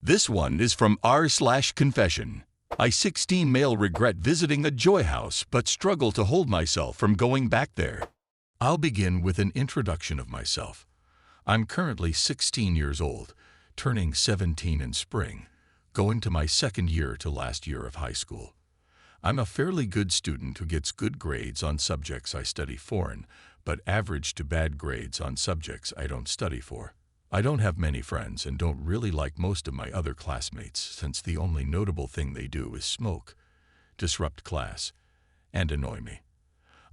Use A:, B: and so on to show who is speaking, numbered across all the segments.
A: This one is from r/confession. I 16 male regret visiting a Joyhouse but struggle to hold myself from going back there. I'll begin with an introduction of myself. I'm currently 16 years old, turning 17 in spring, going to my second year to last year of high school. I'm a fairly good student who gets good grades on subjects I study foreign, but average to bad grades on subjects I don't study for. I don't have many friends and don't really like most of my other classmates since the only notable thing they do is smoke, disrupt class, and annoy me.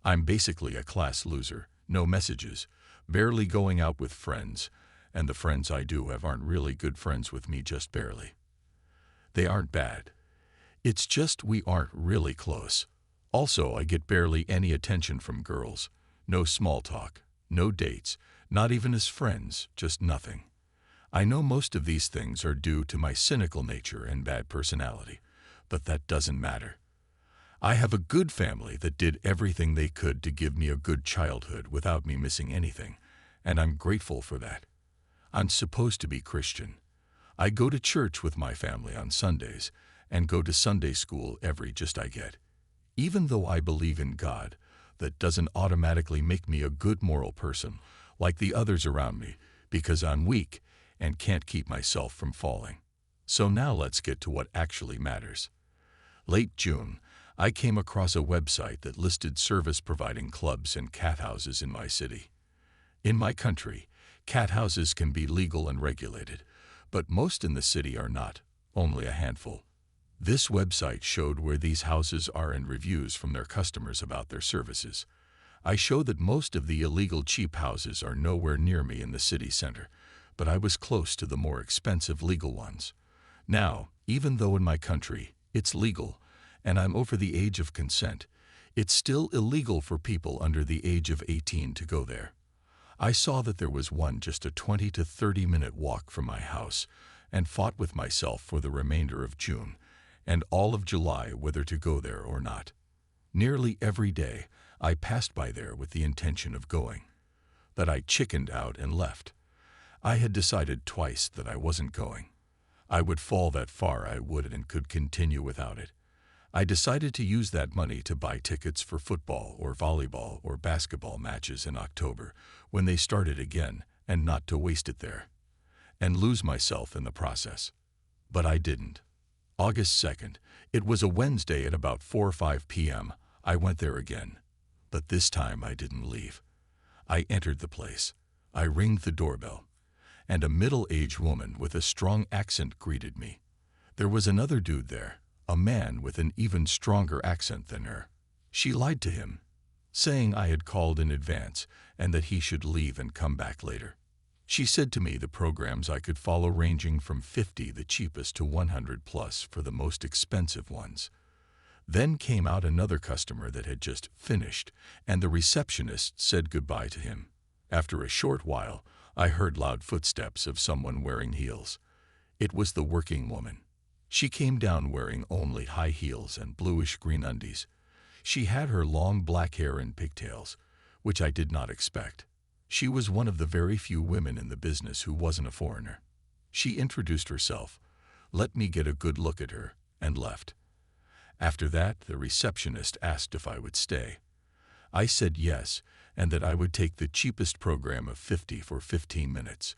A: I'm basically a class loser, no messages, barely going out with friends, and the friends I do have aren't really good friends with me, just barely. They aren't bad. It's just we aren't really close. Also, I get barely any attention from girls. No small talk, no dates, not even as friends, just nothing. I know most of these things are due to my cynical nature and bad personality, but that doesn't matter. I have a good family that did everything they could to give me a good childhood without me missing anything, and I'm grateful for that. I'm supposed to be Christian. I go to church with my family on Sundays and go to Sunday school every just I get. Even though I believe in God, that doesn't automatically make me a good moral person like the others around me, because I'm weak and can't keep myself from falling. So now let's get to what actually matters. Late June, I came across a website that listed service-providing clubs and cat houses in my city. In my country, cat houses can be legal and regulated, but most in the city are not, only a handful. This website showed where these houses are and reviews from their customers about their services. I show that most of the illegal cheap houses are nowhere near me in the city center, but I was close to the more expensive legal ones. Now, even though in my country it's legal, and I'm over the age of consent, it's still illegal for people under the age of 18 to go there. I saw that there was one just a 20 to 30 minute walk from my house and fought with myself for the remainder of June and all of July whether to go there or not. Nearly every day, I passed by there with the intention of going, but I chickened out and left. I had decided twice that I wasn't going. I would fall that far I would and could continue without it. I decided to use that money to buy tickets for football or volleyball or basketball matches in October when they started again, and not to waste it there and lose myself in the process. But I didn't. August 2nd, it was a Wednesday at about 4 or 5 p.m., I went there again. But this time I didn't leave. I entered the place. I ringed the doorbell, and a middle-aged woman with a strong accent greeted me. There was another dude there, a man with an even stronger accent than her. She lied to him, saying I had called in advance and that he should leave and come back later. She said to me the programs I could follow ranging from 50 the cheapest to 100 plus for the most expensive ones. Then came out another customer that had just finished, and the receptionist said goodbye to him. After a short while, I heard loud footsteps of someone wearing heels. It was the working woman. She came down wearing only high heels and bluish-green undies. She had her long black hair in pigtails, which I did not expect. She was one of the very few women in the business who wasn't a foreigner. She introduced herself, let me get a good look at her, and left. After that, the receptionist asked if I would stay. I said yes, and that I would take the cheapest program of 50 for 15 minutes.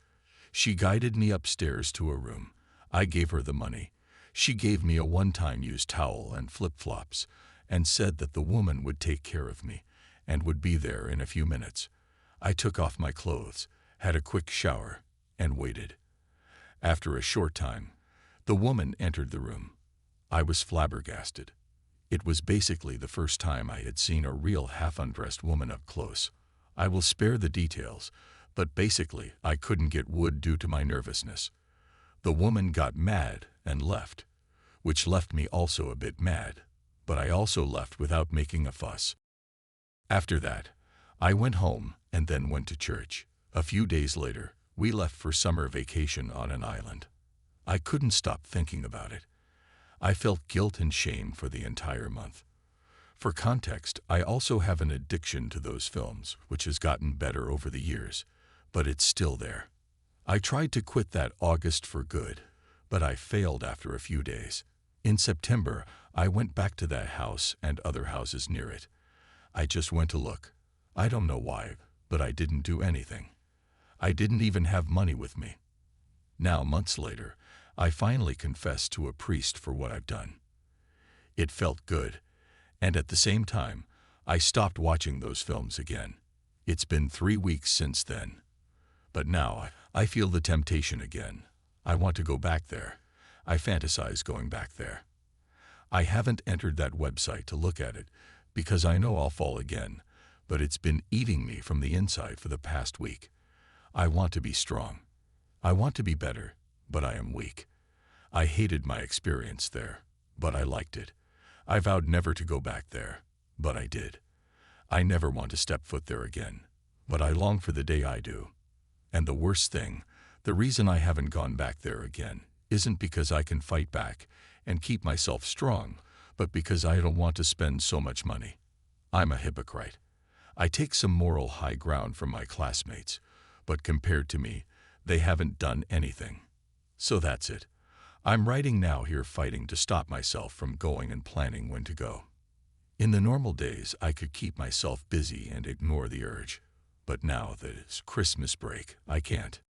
A: She guided me upstairs to a room. I gave her the money. She gave me a one-time use towel and flip-flops, and said that the woman would take care of me, and would be there in a few minutes. I took off my clothes, had a quick shower, and waited. After a short time, the woman entered the room. I was flabbergasted. It was basically the first time I had seen a real half-undressed woman up close. I will spare the details, but basically I couldn't get wood due to my nervousness. The woman got mad and left, which left me also a bit mad, but I also left without making a fuss. After that, I went home and then went to church. A few days later, we left for summer vacation on an island. I couldn't stop thinking about it. I felt guilt and shame for the entire month. For context, I also have an addiction to those films, which has gotten better over the years, but it's still there. I tried to quit that August for good, but I failed after a few days. In September, I went back to that house and other houses near it. I just went to look. I don't know why, but I didn't do anything. I didn't even have money with me. Now, months later, I finally confessed to a priest for what I've done. It felt good, and at the same time, I stopped watching those films again. It's been 3 weeks since then. But now, I feel the temptation again. I want to go back there. I fantasize going back there. I haven't entered that website to look at it because I know I'll fall again, but it's been eating me from the inside for the past week. I want to be strong. I want to be better, but I am weak. I hated my experience there, but I liked it. I vowed never to go back there, but I did. I never want to step foot there again, but I long for the day I do. And the worst thing, the reason I haven't gone back there again isn't because I can fight back and keep myself strong, but because I don't want to spend so much money. I'm a hypocrite. I take some moral high ground from my classmates, but compared to me, they haven't done anything. So that's it. I'm writing now here fighting to stop myself from going and planning when to go. In the normal days, I could keep myself busy and ignore the urge. But now that it's Christmas break, I can't.